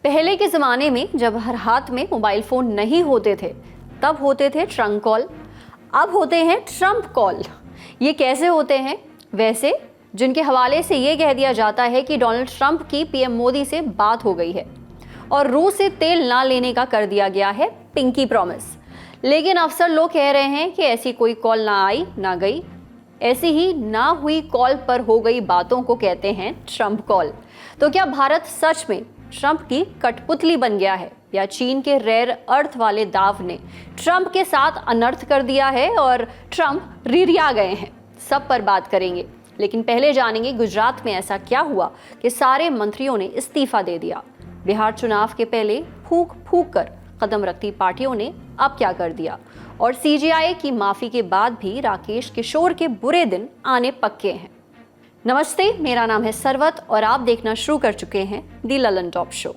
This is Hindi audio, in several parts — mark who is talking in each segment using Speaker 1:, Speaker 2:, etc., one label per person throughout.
Speaker 1: पहले के ज़माने में जब हर हाथ में मोबाइल फ़ोन नहीं होते थे तब होते थे ट्रंक कॉल, अब होते हैं ट्रंप कॉल। ये कैसे होते हैं? वैसे जिनके हवाले से ये कह दिया जाता है कि डोनाल्ड ट्रंप की पीएम मोदी से बात हो गई है और रूस से तेल ना लेने का कर दिया गया है पिंकी प्रॉमिस। लेकिन अफसर लोग कह रहे हैं कि ऐसी कोई कॉल ना आई ना गई, ऐसी ही ना हुई कॉल पर हो गई बातों को कहते हैं ट्रंप कॉल। तो क्या भारत सच में ट्रंप की कठपुतली बन गया है या चीन के रेयर अर्थ वाले दाव ने ट्रंप के साथ अनर्थ कर दिया है और ट्रंप रिरिया गए हैं? सब पर बात करेंगे, लेकिन पहले जानेंगे गुजरात में ऐसा क्या हुआ कि सारे मंत्रियों ने इस्तीफा दे दिया। बिहार चुनाव के पहले फूंक फूंक कर कदम रखती पार्टियों ने अब क्या कर दिया, और सीजेआई की माफी के बाद भी राकेश किशोर के बुरे दिन आने पक्के हैं। नमस्ते, मेरा नाम है सरवत और आप देखना शुरू कर चुके हैं दी ललन टॉप शो।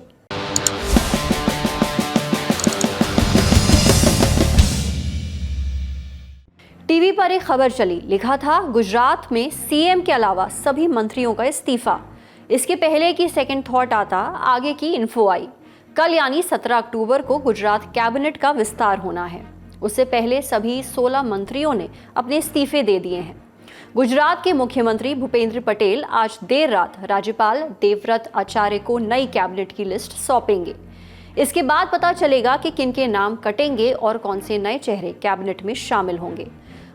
Speaker 1: टीवी पर एक खबर चली, लिखा था गुजरात में सीएम के अलावा सभी मंत्रियों का इस्तीफा। इसके पहले की सेकंड थॉट आता, आगे की इन्फो आई। कल यानी 17 अक्टूबर को गुजरात कैबिनेट का विस्तार होना है। उससे पहले सभी 16 मंत्रियों ने अपने इस्तीफे दे दिए हैं। गुजरात के मुख्यमंत्री भूपेंद्र पटेल आज देर रात राज्यपाल देवव्रत आचार्य को नई कैबिनेट की लिस्ट सौंपेंगे। इसके बाद पता चलेगा कि किनके नाम कटेंगे और कौन से नए चेहरे कैबिनेट में शामिल होंगे।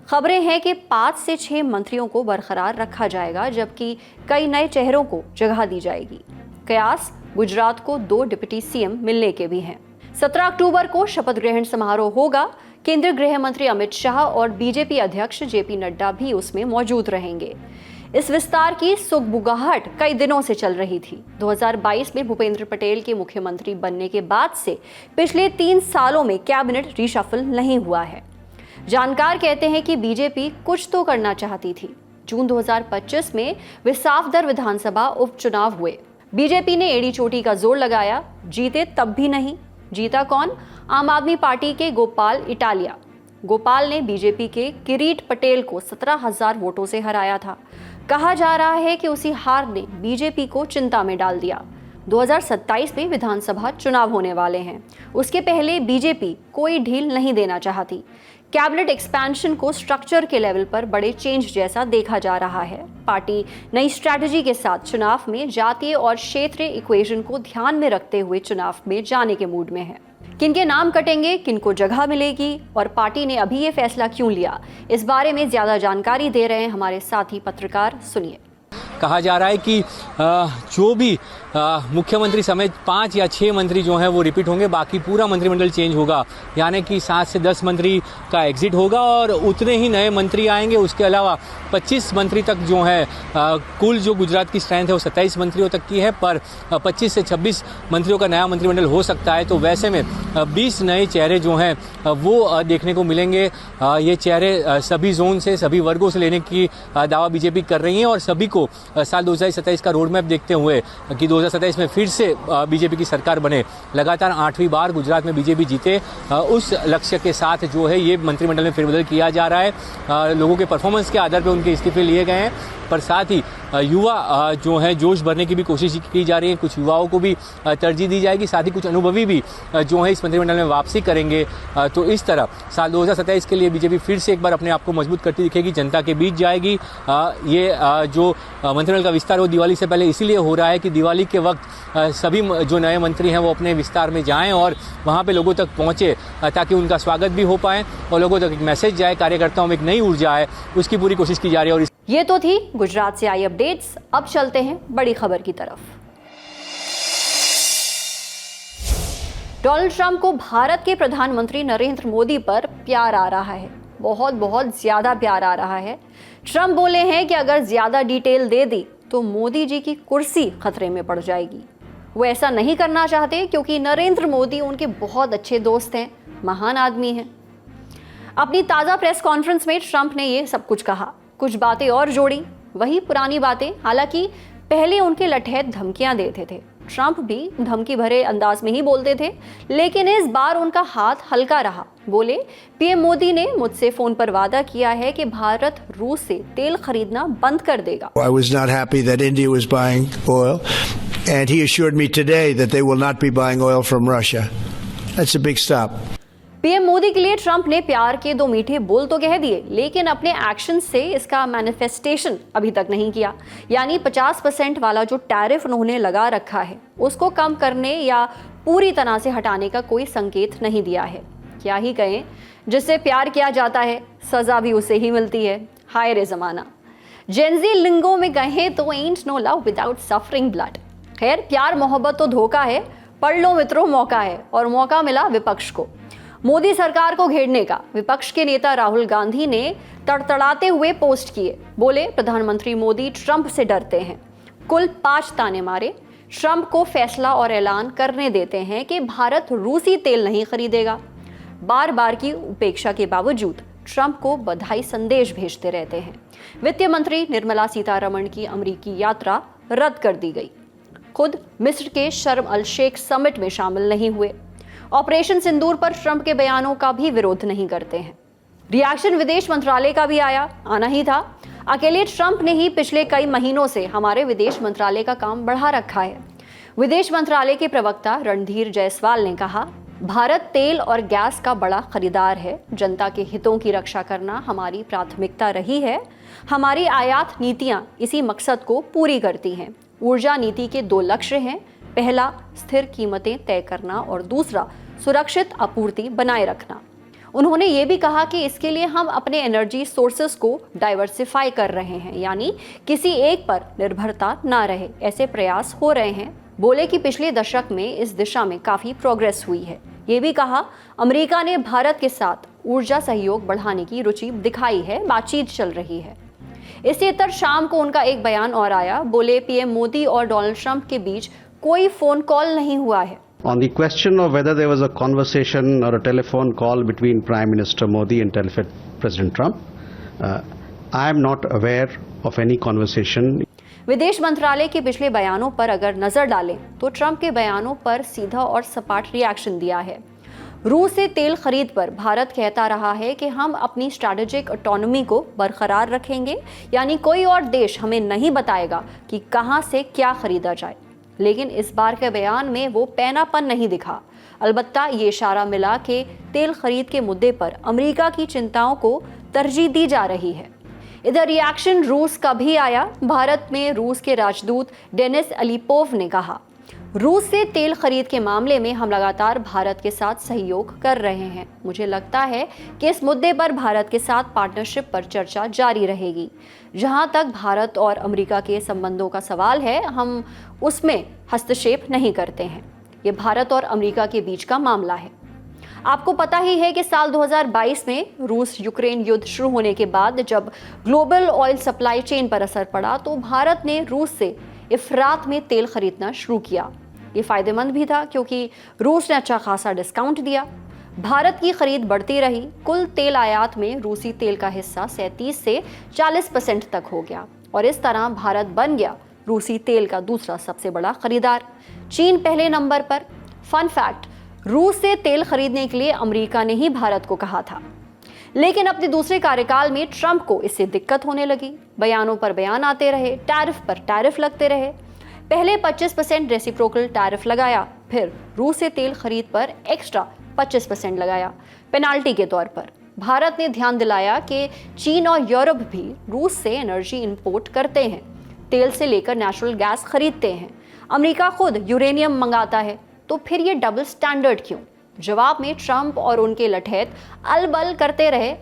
Speaker 1: खबरें हैं कि 5 से 6 मंत्रियों को बरकरार रखा जाएगा, जबकि कई नए चेहरों को जगह दी जाएगी। कयास गुजरात को 2 डिप्टी सीएम मिलने के भी हैं। 17 अक्टूबर को शपथ ग्रहण समारोह होगा। केंद्रीय गृह मंत्री अमित शाह और बीजेपी अध्यक्ष जेपी नड्डा भी उसमें मौजूद रहेंगे। इस विस्तार की सुगबुगाहट कई दिनों से चल रही थी। 2022 में भूपेंद्र पटेल के मुख्यमंत्री बनने के बाद से पिछले 3 सालों में कैबिनेट रिशफल नहीं हुआ है। जानकार कहते हैं कि बीजेपी कुछ तो करना चाहती थी। जून 2025 में विसावदर विधानसभा उपचुनाव हुए। बीजेपी ने एड़ी चोटी का जोर लगाया, जीते तब भी नहीं। जीता कौन? आम आदमी पार्टी के गोपाल इटालिया। गोपाल ने बीजेपी के किरीट पटेल को 17,000 वोटों से हराया था। कहा जा रहा है कि उसी हार ने बीजेपी को चिंता में डाल दिया। 2027 में विधानसभा चुनाव होने वाले हैं। उसके पहले बीजेपी कोई ढील नहीं देना चाहती। कैबिनेट एक्सपेंशन को स्ट्रक्चर के लेवल पर बड़े चेंज जैसा देखा जा रहा है। पार्टी नई स्ट्रैटेजी के साथ चुनाव में जातीय और क्षेत्रीय इक्वेशन को ध्यान में रखते हुए चुनाव में जाने के मूड में है। किनके नाम कटेंगे, किनको जगह मिलेगी और पार्टी ने अभी ये फैसला क्यों लिया, इस बारे में ज्यादा जानकारी दे रहे हैं हमारे साथी पत्रकार। सुनिए।
Speaker 2: कहा जा रहा है कि जो भी मुख्यमंत्री समेत 5 या 6 मंत्री जो हैं वो रिपीट होंगे, बाकी पूरा मंत्रिमंडल चेंज होगा। यानी कि 7 से 10 मंत्री का एग्जिट होगा और उतने ही नए मंत्री आएंगे। उसके अलावा 25 मंत्री तक जो है, कुल जो गुजरात की स्ट्रेंथ है वो 27 मंत्रियों तक की है, पर 25 से 26 मंत्रियों का नया मंत्रिमंडल हो सकता है। तो वैसे में 20 नए चेहरे जो हैं वो देखने को मिलेंगे। ये चेहरे सभी जोन से, सभी वर्गों से लेने की दावा बीजेपी कर रही है और सभी को साल 2027 का रोड मैप देखते हुए कि 2027 में फिर से बीजेपी की सरकार बने, लगातार 8वीं बार गुजरात में बीजेपी जीते, उस लक्ष्य के साथ जो है ये मंत्रिमंडल में फेरबदल किया जा रहा है। लोगों के परफॉर्मेंस के आधार पर उनके इस्तीफे लिए गए हैं, पर साथ ही युवा जो है जोश भरने की भी कोशिश की जा रही है। कुछ युवाओं को भी तरजीह दी जाएगी, साथ ही कुछ अनुभवी भी जो है इस मंत्रिमंडल में वापसी करेंगे। तो इस तरह साल 2027 के लिए बीजेपी फिर से एक बार अपने आप को मजबूत करती दिखेगी, जनता के बीच जाएगी। ये जो मंत्रिमंडल का विस्तार वो दिवाली से पहले इसीलिए हो रहा है कि दिवाली के वक्त सभी जो नए मंत्री हैं वो अपने विस्तार में जाएं और वहाँ पे लोगों तक पहुँचे, ताकि उनका स्वागत भी हो पाए और लोगों तक एक मैसेज जाए, कार्यकर्ताओं में एक नई ऊर्जा आए, उसकी पूरी कोशिश की जा रही है। और
Speaker 1: ये तो थी गुजरात से आई अपडेट्स। अब चलते हैं बड़ी खबर की तरफ। डोनाल्ड ट्रंप को भारत के प्रधानमंत्री नरेंद्र मोदी पर प्यार आ रहा है, बहुत ज्यादा प्यार आ रहा है। ट्रंप बोले हैं कि अगर ज्यादा डिटेल दे दी तो मोदी जी की कुर्सी खतरे में पड़ जाएगी। वो ऐसा नहीं करना चाहते क्योंकि नरेंद्र मोदी उनके बहुत अच्छे दोस्त हैं, महान आदमी हैं। अपनी ताज़ा प्रेस कॉन्फ्रेंस में ट्रंप ने ये सब कुछ कहा, कुछ बातें और जोड़ी, वही पुरानी बातें। हालांकि पहले उनके लठैत धमकियां देते थे, ट्रंप भी धमकी भरे अंदाज में ही बोलते थे, लेकिन इस बार उनका हाथ हल्का रहा। बोले, पीएम मोदी ने मुझसे फोन पर वादा किया है कि भारत रूस से तेल खरीदना बंद कर देगा।
Speaker 3: I was not happy that India was buying oil. And he assured me today that they will not be buying oil from Russia. That's a big stop.
Speaker 1: PM Modi के लिए ट्रंप ने प्यार के दो मीठे बोल तो कह दिए, लेकिन अपने एक्शन से इसका मैनिफेस्टेशन अभी तक नहीं किया। यानी 50% वाला जो टैरिफ उन्होंने लगा रखा है उसको कम करने या पूरी तरह से हटाने का कोई संकेत नहीं दिया है। क्या ही कहें, जिससे प्यार किया जाता है सजा भी उसे ही मिलती है। हाय रे जमाना। जेनजी लिंगो में कहें तो ain't no love without suffering blood. खैर, प्यार मोहब्बत तो धोखा है, पढ़ लो मित्रों मौका है, और मौका मिला विपक्ष को मोदी सरकार को घेरने का। विपक्ष के नेता राहुल गांधी ने तड़तड़ाते हुए पोस्ट किए, बोले प्रधानमंत्री मोदी ट्रंप से डरते हैं। कुल 5 ताने मारे। ट्रंप को फैसला और ऐलान करने देते हैं कि भारत रूसी तेल नहीं खरीदेगा। बार बार की उपेक्षा के बावजूद ट्रंप को बधाई संदेश भेजते रहते हैं। वित्त मंत्री निर्मला सीतारमण की अमेरिकी यात्रा रद्द कर दी गई। खुद मिस्र के शर्म अल शेख समिट में शामिल नहीं हुए। ऑपरेशन सिंदूर पर ट्रंप के बयानों का भी विरोध नहीं करते हैं। रिएक्शन विदेश मंत्रालय का भी आना ही था। अकेले ट्रंप ने ही पिछले कई महीनों से हमारे विदेश मंत्रालय का काम बढ़ा रखा है। विदेश मंत्रालय के प्रवक्ता रणधीर जायसवाल ने कहा, भारत तेल और गैस का बड़ा खरीदार है। जनता के हितों की रक्षा करना हमारी प्राथमिकता रही है। हमारी आयात नीतियां इसी मकसद को पूरी करती हैं। ऊर्जा नीति के 2 लक्ष्य हैं। पहला, स्थिर कीमतें तय करना, और दूसरा, सुरक्षित आपूर्ति बनाए रखना। उन्होंने ये भी कहा कि इसके लिए हम अपने एनर्जी सोर्सेस को डाइवर्सिफाई कर रहे हैं, यानी किसी एक पर निर्भरता ना रहे, ऐसे प्रयास हो रहे हैं। बोले कि पिछले दशक में इस दिशा में काफ़ी प्रोग्रेस हुई है। ये भी कहा, अमेरिका ने भारत के साथ ऊर्जा सहयोग बढ़ाने की रुचि दिखाई है, बातचीत चल रही है। इसी तरह शाम को उनका एक बयान और आया। बोले पीएम मोदी और डोनाल्ड ट्रंप के बीच कोई फोन कॉल नहीं हुआ है।
Speaker 4: On the question of whether there was a conversation or a telephone call between Prime Minister Modi and President Trump, I am not aware of any conversation.
Speaker 1: विदेश मंत्रालय के पिछले बयानों पर अगर नजर डालें तो ट्रंप के बयानों पर सीधा और सपाट रिएक्शन दिया है। रूस से तेल खरीद पर भारत कहता रहा है कि हम अपनी स्ट्रैटेजिक ऑटोनॉमी को बरकरार रखेंगे, यानी कोई और देश हमें नहीं बताएगा कि कहां से क्या खरीदा जाए। लेकिन इस बार के बयान में वो पैनापन नहीं दिखा। अलबत्ता ये इशारा मिला कि तेल खरीद के मुद्दे पर अमेरिका की चिंताओं को तरजीह दी जा रही है। इधर रिएक्शन रूस का भी आया। भारत में रूस के राजदूत डेनिस अलीपोव ने कहा, रूस से तेल खरीद के मामले में हम लगातार भारत के साथ सहयोग कर रहे हैं। मुझे लगता है कि इस मुद्दे पर भारत के साथ पार्टनरशिप पर चर्चा जारी रहेगी। जहां तक भारत और अमेरिका के संबंधों का सवाल है, हम उसमें हस्तक्षेप नहीं करते हैं। ये भारत और अमेरिका के बीच का मामला है। आपको पता ही है कि साल 2022 में रूस यूक्रेन युद्ध शुरू होने के बाद जब ग्लोबल ऑयल सप्लाई चेन पर असर पड़ा तो भारत ने रूस से इफरात में तेल खरीदना शुरू किया। ये फायदेमंद भी था क्योंकि रूस ने अच्छा खासा डिस्काउंट दिया। भारत की खरीद बढ़ती रही। कुल तेल आयात में रूसी तेल का हिस्सा 37 से 40% तक हो गया और इस तरह भारत बन गया रूसी तेल का दूसरा सबसे बड़ा खरीदार। चीन पहले नंबर पर। फन फैक्ट, रूस से तेल खरीदने के लिए अमेरिका ने ही भारत को कहा था, लेकिन अपने दूसरे कार्यकाल में ट्रंप को इससे दिक्कत होने लगी। बयानों पर बयान आते रहे, टैरिफ पर टैरिफ लगते रहे। पहले 25% रेसिप्रोकल टैरिफ लगाया, फिर रूस से तेल खरीद पर एक्स्ट्रा 25% लगाया पेनाल्टी के तौर पर। भारत ने ध्यान दिलाया कि चीन और यूरोप भी रूस से एनर्जी इंपोर्ट करते हैं, तेल से लेकर नेचुरल गैस खरीदते हैं। अमेरिका खुद यूरेनियम मंगाता है, तो फिर ये डबल स्टैंडर्ड क्यों? जवाब में ट्रंप और उनके लठैत अलबल करते रहे।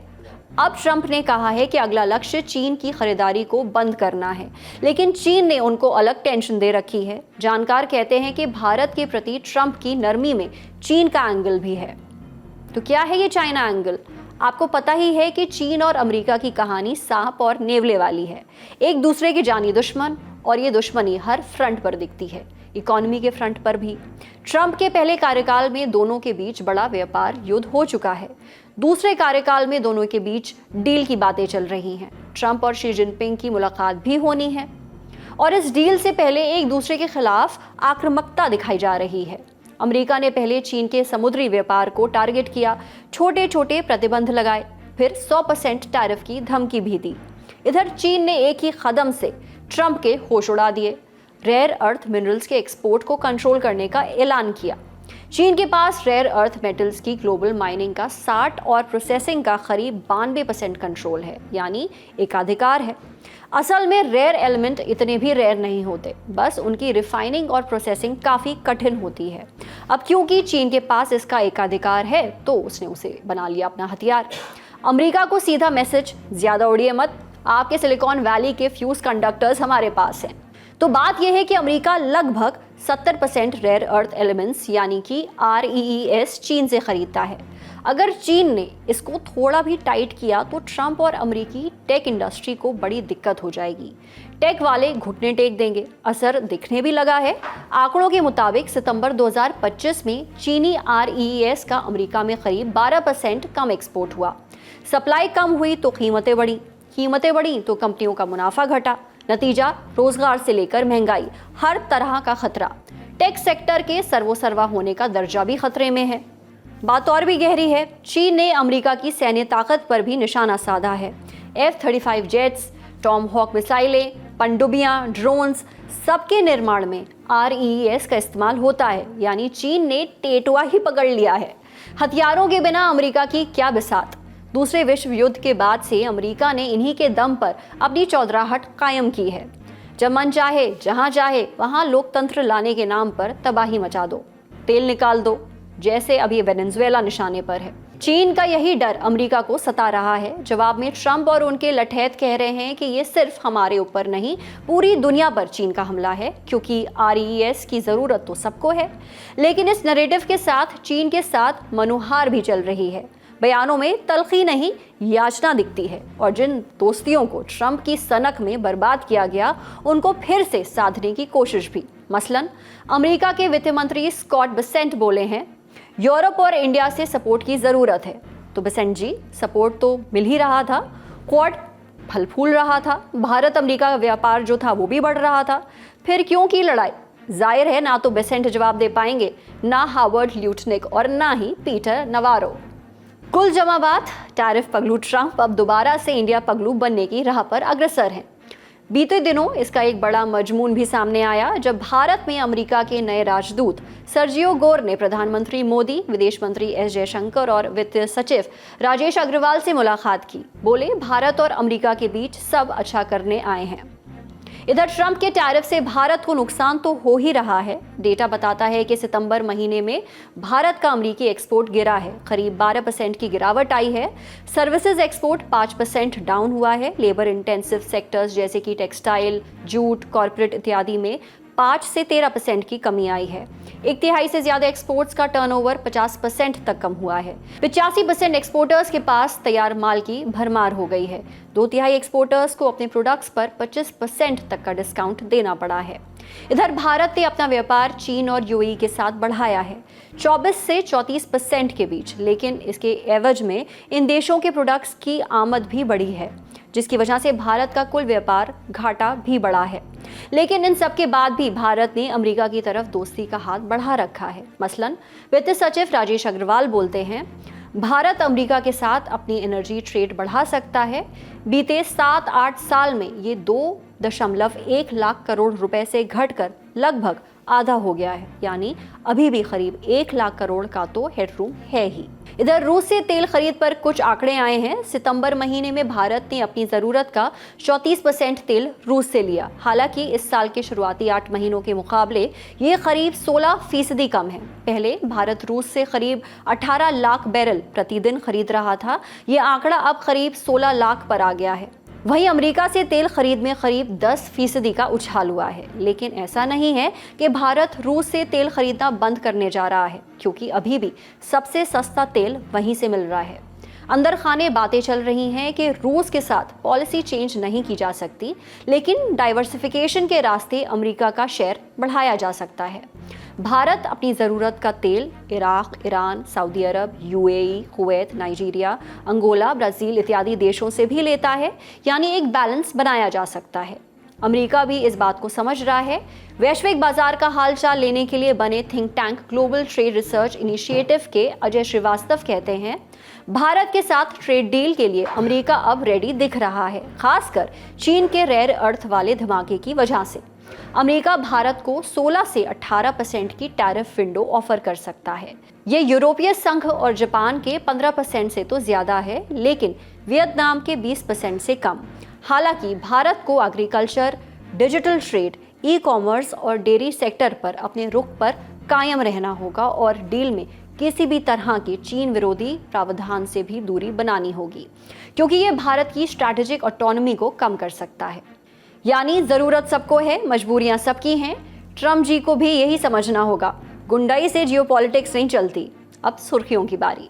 Speaker 1: अब ट्रंप ने कहा है कि अगला लक्ष्य चीन की खरीदारी को बंद करना है, लेकिन चीन ने उनको अलग टेंशन दे रखी है। जानकार कहते हैं कि भारत के प्रति ट्रंप की नरमी में चीन का एंगल भी है। तो क्या है ये चाइना एंगल? आपको पता ही है कि चीन और अमेरिका की कहानी सांप और नेवले वाली है, एक दूसरे के जानी दुश्मन, और ये दुश्मनी हर फ्रंट पर दिखती है, इकोनॉमी के फ्रंट पर भी। ट्रंप के पहले कार्यकाल में दोनों के बीच बड़ा व्यापार युद्ध हो चुका है। दूसरे कार्यकाल में दोनों के बीच डील की बातें चल रही हैं। ट्रंप और शी जिनपिंग की मुलाकात भी होनी है और इस डील से पहले एक दूसरे के खिलाफ आक्रामकता दिखाई जा रही है। अमेरिका ने पहले चीन के समुद्री व्यापार को टारगेट किया, छोटे छोटे प्रतिबंध लगाए, फिर 100% टैरिफ की धमकी भी दी। इधर चीन ने एक ही कदम से ट्रंप के होश उड़ा दिए। रेयर अर्थ मिनरल्स के एक्सपोर्ट को कंट्रोल करने का ऐलान किया। चीन के पास रेयर अर्थ मेटल्स की ग्लोबल माइनिंग का 60 और प्रोसेसिंग का करीब 92% कंट्रोल है, यानी एकाधिकार है। असल में रेयर एलिमेंट इतने भी रेयर नहीं होते, बस उनकी रिफाइनिंग और प्रोसेसिंग काफ़ी कठिन होती है। अब क्योंकि चीन के पास इसका एकाधिकार है तो उसने उसे बना लिया अपना हथियार। अमेरिका को सीधा मैसेज, ज़्यादा उड़िए मत, आपके सिलिकॉन वैली के फ्यूज कंडक्टर्स हमारे पास हैं। तो बात यह है कि अमेरिका लगभग 70% रेयर अर्थ एलिमेंट्स यानी कि REEs चीन से खरीदता है। अगर चीन ने इसको थोड़ा भी टाइट किया तो ट्रंप और अमेरिकी टेक इंडस्ट्री को बड़ी दिक्कत हो जाएगी। टेक वाले घुटने टेक देंगे। असर दिखने भी लगा है। आंकड़ों के मुताबिक सितंबर 2025 में चीनी REEs का अमेरिका में करीब 12% कम एक्सपोर्ट हुआ। सप्लाई कम हुई तो कीमतें बढ़ी तो कंपनियों का मुनाफा घटा। नतीजा, रोजगार से लेकर महंगाई, हर तरह का खतरा। टेक सेक्टर के सर्वोसर्वा होने का दर्जा भी खतरे में है। बात और भी गहरी है। चीन ने अमेरिका की सैन्य ताकत पर भी निशाना साधा है। F-35 जेट्स, टॉम हॉक मिसाइलें, पनडुब्बियां, ड्रोन्स, सबके निर्माण में REEs का इस्तेमाल होता है, यानी चीन ने टेटुआ ही पकड़ लिया है। हथियारों के बिना अमेरिका की क्या बिसात। दूसरे विश्व युद्ध के बाद से अमेरिका ने इन्हीं के दम पर अपनी चौधराहट कायम की है। जब मन चाहे, जहां चाहे वहां लोकतंत्र लाने के नाम पर तबाही मचा दो, तेल निकाल दो, जैसे अभी वेनेजुएला निशाने पर है। चीन का यही डर अमेरिका को सता रहा है। जवाब में ट्रंप और उनके लठैत कह रहे हैं कि ये सिर्फ हमारे ऊपर नहीं, पूरी दुनिया पर चीन का हमला है, क्योंकि REEs की जरूरत तो सबको है। लेकिन इस नैरेटिव के साथ चीन के साथ मनुहार भी चल रही है। बयानों में तलखी नहीं, याचना दिखती है, और जिन दोस्तियों को ट्रंप की सनक में बर्बाद किया गया उनको फिर से साधने की कोशिश भी। मसलन अमेरिका के वित्त मंत्री स्कॉट बेसेंट बोले हैं, यूरोप और इंडिया से सपोर्ट की जरूरत है। तो बेसेंट जी, सपोर्ट तो मिल ही रहा था, क्वाड फल फूल रहा था, भारत अमेरिका का व्यापार जो था वो भी बढ़ रहा था, फिर क्यों की लड़ाई। जाहिर है ना तो बेसेंट जवाब दे पाएंगे, ना हावर्ड ल्यूटनिक और ना ही पीटर नवारो। कुल जमा बात, टैरिफ पगलू ट्रंप अब दोबारा से इंडिया पगलू बनने की राह पर अग्रसर है। बीते दिनों इसका एक बड़ा मजमून भी सामने आया जब भारत में अमेरिका के नए राजदूत सर्जियो गोर ने प्रधानमंत्री मोदी, विदेश मंत्री एस जयशंकर और वित्त सचिव राजेश अग्रवाल से मुलाकात की। बोले, भारत और अमेरिका के बीच सब अच्छा करने आए हैं। इधर ट्रंप के टैरिफ से भारत को नुकसान तो हो ही रहा है। डेटा बताता है कि सितंबर महीने में भारत का अमेरिकी एक्सपोर्ट गिरा है, करीब 12% की गिरावट आई है। सर्विसेज एक्सपोर्ट 5% डाउन हुआ है। लेबर इंटेंसिव सेक्टर्स जैसे कि टेक्सटाइल, जूट, कॉर्पोरेट इत्यादि में 5 से 13% की कमी आई है। 1/3 से ज्यादा एक्सपोर्ट्स का टर्नओवर 50% तक कम हुआ है। 85% एक्सपोर्टर्स के पास तैयार माल की भरमार हो गई है। 2/3 एक्सपोर्टर्स को अपने प्रोडक्ट्स पर 25% तक का डिस्काउंट देना पड़ा है। इधर भारत ने अपना व्यापार चीन और UAE के साथ बढ़ाया है 24 से 34% के बीच, लेकिन इसके एवज में इन देशों के प्रोडक्ट्स की आमद भी बढ़ी है, जिसकी वजह से भारत का कुल व्यापार घाटा भी बढ़ा है। लेकिन इन सब के बाद भी भारत ने अमेरिका की तरफ दोस्ती का हाथ बढ़ा रखा है। मसलन वित्त सचिव राजेश अग्रवाल बोलते हैं, भारत अमेरिका के साथ अपनी एनर्जी ट्रेड बढ़ा सकता है। बीते 7-8 साल में ये 2.1 लाख करोड़ रुपए से घटकर लगभग आधा हो गया है, यानी अभी भी करीब 1 लाख करोड़ का तो हेडरूम है ही। इधर रूस से तेल खरीद पर कुछ आंकड़े आए हैं। सितंबर महीने में भारत ने अपनी जरूरत का 34% तेल रूस से लिया। हालांकि इस साल के शुरुआती 8 महीनों के मुकाबले ये करीब 16% कम है। पहले भारत रूस से करीब 18 लाख बैरल प्रतिदिन खरीद रहा था। ये आंकड़ा अब करीब 16 लाख पर आ गया है। वहीं अमेरिका से तेल खरीद में करीब 10% का उछाल हुआ है। लेकिन ऐसा नहीं है कि भारत रूस से तेल खरीदना बंद करने जा रहा है, क्योंकि अभी भी सबसे सस्ता तेल वहीं से मिल रहा है। अंदर खाने बातें चल रही हैं कि रूस के साथ पॉलिसी चेंज नहीं की जा सकती, लेकिन डाइवर्सिफिकेशन के रास्ते अमेरिका का शेयर बढ़ाया जा सकता है। भारत अपनी ज़रूरत का तेल Iraq, Iran, Saudi Arab, UAE, Kuwait, Nigeria, Angola, Brazil इत्यादि देशों से भी लेता है, यानी एक बैलेंस बनाया जा सकता है। अमेरिका भी इस बात को समझ रहा है। वैश्विक बाजार का हालचाल लेने के लिए बने think tank global trade research initiative के अजय श्रीवास्तव कहते हैं, भारत के साथ ट्रेड डील के लिए अमेरिका अब रेडी दिख रहा है, खासकर चीन के रेयर अर्थ वाले धमाके की वजह से। अमेरिका भारत को 16 से 18% की टैरिफ विंडो ऑफर कर सकता है। ये यूरोपीय संघ और जापान के 15% से तो ज्यादा है, लेकिन वियतनाम के 20% से कम। हालांकि भारत को agriculture, digital trade, e commerce और डेयरी सेक्टर पर अपने रुख पर कायम रहना होगा और डील में किसी भी तरह के चीन विरोधी प्रावधान से भी दूरी बनानी होगी, क्योंकि ये भारत की स्ट्रैटेजिक ऑटोनॉमी को कम कर सकता है। यानी जरूरत सबको है, मजबूरियां सबकी हैं। ट्रम्प जी को भी यही समझना होगा, गुंडाई से जियोपॉलिटिक्स नहीं चलती। अब सुर्खियों की बारी।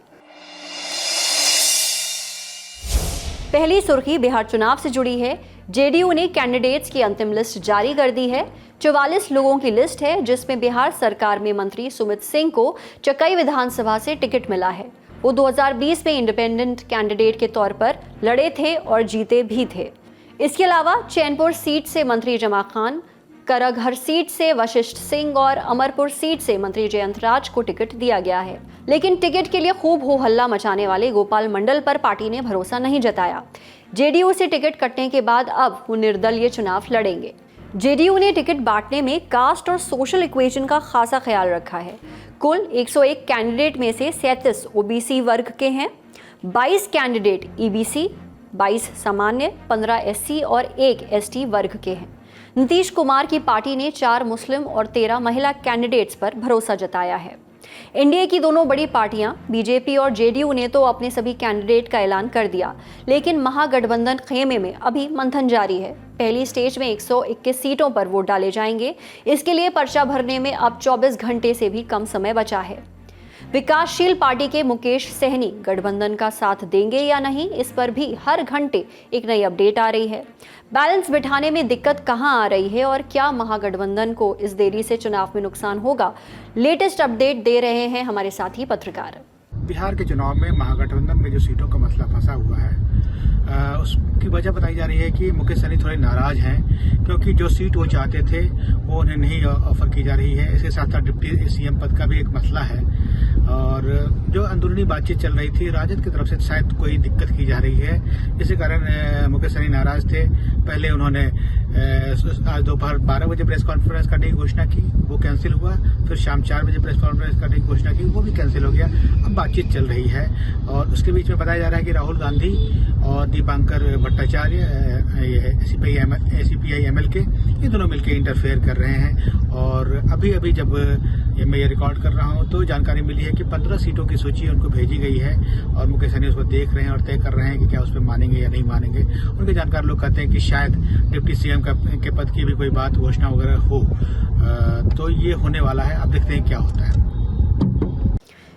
Speaker 1: पहली सुर्खी बिहार चुनाव से जुड़ी है। जेडीयू ने कैंडिडेट्स की अंतिम लिस्ट जारी कर दी है। 44 लोगों की लिस्ट है, जिसमें बिहार सरकार में मंत्री सुमित सिंह को चकाई विधानसभा से टिकट मिला है। वो 2020 में इंडिपेंडेंट कैंडिडेट के तौर पर लड़े थे और जीते भी थे। इसके अलावा चैनपुर सीट से मंत्री जमा खान, करघर सीट से वशिष्ठ सिंह और अमरपुर सीट से मंत्री जयंत राज को टिकट दिया गया है। लेकिन टिकट के लिए खूब हो हल्ला मचाने वाले गोपाल मंडल पर पार्टी ने भरोसा नहीं जताया। जेडीयू से टिकट कटने के बाद अब वो निर्दलीय चुनाव लड़ेंगे। जेडीयू ने टिकट बांटने में कास्ट और सोशल इक्वेशन का खासा ख्याल रखा है। कुल 101 कैंडिडेट में से 37 ओबीसी वर्ग के हैं, 22 कैंडिडेट ईबीसी, 22 सामान्य, 15 एससी और 1 एसटी वर्ग के हैं। नीतीश कुमार की पार्टी ने 4 मुस्लिम और 13 महिला कैंडिडेट्स पर भरोसा जताया है। एनडीए की दोनों बड़ी पार्टियां बीजेपी और जेडीयू ने तो अपने सभी कैंडिडेट का ऐलान कर दिया, लेकिन महागठबंधन खेमे में अभी मंथन जारी है। पहली स्टेज में 121 सीटों पर वोट डाले जाएंगे। इसके लिए पर्चा भरने में अब 24 घंटे से भी कम समय बचा है। विकासशील पार्टी के मुकेश सहनी गठबंधन का साथ देंगे या नहीं, इस पर भी हर घंटे एक नई अपडेट आ रही है। बैलेंस बिठाने में दिक्कत कहां आ रही है और क्या महागठबंधन को इस देरी से चुनाव में नुकसान होगा, लेटेस्ट अपडेट दे रहे हैं हमारे साथी पत्रकार।
Speaker 5: बिहार के चुनाव में महागठबंधन में जो सीटों का मसला फंसा हुआ है, उसकी वजह बताई जा रही है कि मुकेश सहनी थोड़े नाराज हैं, क्योंकि जो सीट वो चाहते थे वो उन्हें नहीं ऑफर की जा रही है। इसके साथ साथ डिप्टी सीएम पद का भी एक मसला है और जो अंदरूनी बातचीत चल रही थी राजद की तरफ से शायद कोई दिक्कत की जा रही है, इसी कारण मुकेश सहनी नाराज थे। पहले उन्होंने आज दोपहर 12 बजे प्रेस कॉन्फ्रेंस करने की घोषणा की, वो कैंसिल हुआ। फिर शाम 4 बजे प्रेस कॉन्फ्रेंस करने की घोषणा की, वो भी कैंसिल हो गया। अब बातचीत चल रही है और उसके बीच में बताया जा रहा है कि राहुल गांधी और दीपांकर भट्टाचार्य एसीपीआई एमएल के, ये दोनों मिलकर इंटरफेयर कर रहे हैं। और अभी जब मैं ये रिकॉर्ड कर रहा हूँ तो जानकारी मिली है कि 15 सीटों की सूची उनको भेजी गई है और मुकेश सहनी उसको देख रहे हैं और तय कर रहे हैं कि क्या उस पर मानेंगे या नहीं मानेंगे। उनके जानकार लोग कहते हैं कि शायद डिप्टी सीएम के पद की भी कोई बात, घोषणा वगैरह हो, तो ये होने वाला है। अब देखते हैं क्या होता है।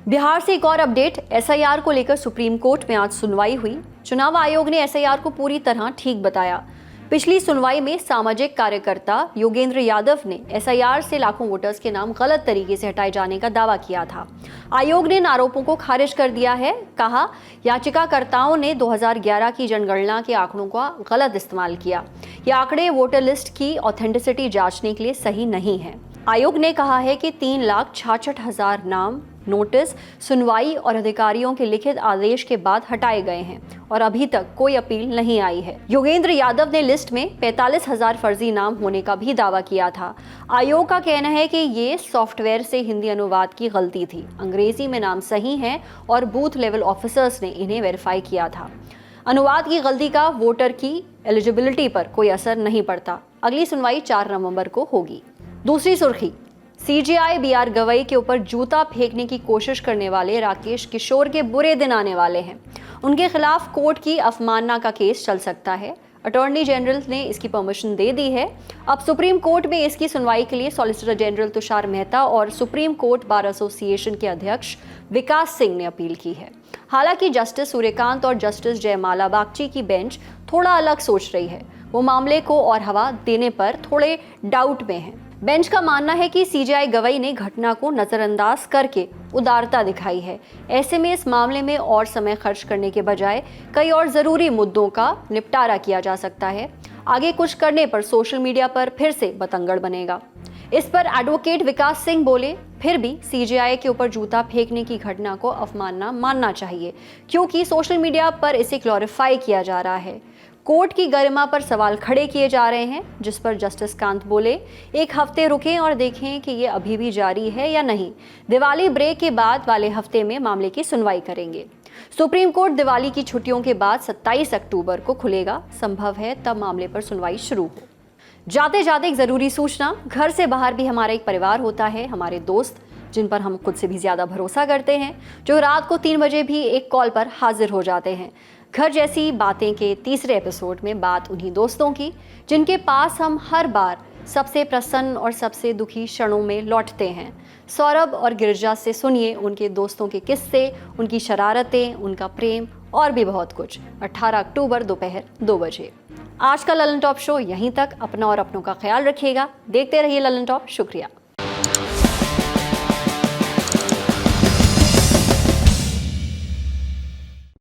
Speaker 1: बिहार से एक और अपडेट। एसआईआर को लेकर सुप्रीम कोर्ट में आज सुनवाई हुई। चुनाव आयोग ने एसआईआर को पूरी तरह ठीक बताया। पिछली सुनवाई में सामाजिक कार्यकर्ता योगेंद्र यादव ने एसआईआर से लाखों वोटर्स के नाम गलत तरीके से हटाए जाने का दावा किया था। आयोग ने इन आरोपों को खारिज कर दिया है। कहा, याचिकाकर्ताओं ने 2011 की जनगणना के आंकड़ों का गलत इस्तेमाल किया। ये आंकड़े वोटर लिस्ट की ऑथेंटिसिटी जांचने के लिए सही नहीं है। आयोग ने कहा है कि 3,66,000 नाम नोटिस, सुनवाई और अधिकारियों के लिखित आदेश के बाद हटाए गए हैं और अभी तक कोई अपील नहीं आई है। योगेंद्र यादव ने लिस्ट में 45,000 फर्जी नाम होने का भी दावा किया था। आयोग का कहना है कि ये सॉफ्टवेयर से हिंदी अनुवाद की गलती थी। अंग्रेजी में नाम सही है और बूथ लेवल ऑफिसर्स ने इन्हें वेरीफाई किया था। अनुवाद की गलती का वोटर की एलिजिबिलिटी पर कोई असर नहीं पड़ता। अगली सुनवाई 4 नवंबर को होगी। दूसरी सुर्खी, सीजेआई बीआर गवई के ऊपर जूता फेंकने की कोशिश करने वाले राकेश किशोर के बुरे दिन आने वाले हैं। उनके खिलाफ कोर्ट की अवमानना का केस चल सकता है। अटॉर्नी जनरल ने इसकी परमिशन दे दी है। अब सुप्रीम कोर्ट में इसकी सुनवाई के लिए सॉलिसिटर जनरल तुषार मेहता और सुप्रीम कोर्ट बार एसोसिएशन के अध्यक्ष विकास सिंह ने अपील की है। हालांकि जस्टिस सूर्यकांत और जस्टिस जयमाला बागची की बेंच थोड़ा अलग सोच रही है। वो मामले को और हवा देने पर थोड़े डाउट में है। बेंच का मानना है कि सीजेआई गवई ने घटना को नजरअंदाज करके उदारता दिखाई है। ऐसे में इस मामले में और समय खर्च करने के बजाय कई और जरूरी मुद्दों का निपटारा किया जा सकता है। आगे कुछ करने पर सोशल मीडिया पर फिर से बतंगड़ बनेगा। इस पर एडवोकेट विकास सिंह बोले, फिर भी सीजेआई के ऊपर जूता फेंकने की घटना को अवमानना मानना चाहिए, क्योंकि सोशल मीडिया पर इसे ग्लोरीफाई किया जा रहा है। कोर्ट की गरिमा पर सवाल खड़े किए जा रहे हैं, जिस पर जस्टिस कांत बोले, एक हफ्ते रुकें और देखें कि ये अभी भी जारी है या नहीं। दिवाली ब्रेक के बाद वाले हफ्ते में मामले की सुनवाई करेंगे। सुप्रीम कोर्ट दिवाली की छुट्टियों के बाद 27 अक्टूबर को खुलेगा। संभव है तब मामले पर सुनवाई शुरू हो। जाते जाते एक जरूरी सूचना, घर से बाहर भी हमारा एक परिवार होता है, हमारे दोस्त, जिन पर हम खुद से भी ज्यादा भरोसा करते हैं, जो रात को 3 बजे भी एक कॉल पर हाजिर हो जाते हैं। घर जैसी बातें के तीसरे एपिसोड में बात उन्हीं दोस्तों की, जिनके पास हम हर बार सबसे प्रसन्न और सबसे दुखी क्षणों में लौटते हैं। सौरभ और गिरिजा से सुनिए उनके दोस्तों के किस्से, उनकी शरारतें, उनका प्रेम और भी बहुत कुछ। 18 अक्टूबर दोपहर 2 बजे। आज का ललन टॉप शो यहीं तक। अपना और अपनों का ख्याल रखिएगा। देखते रहिए ललन टॉप। शुक्रिया।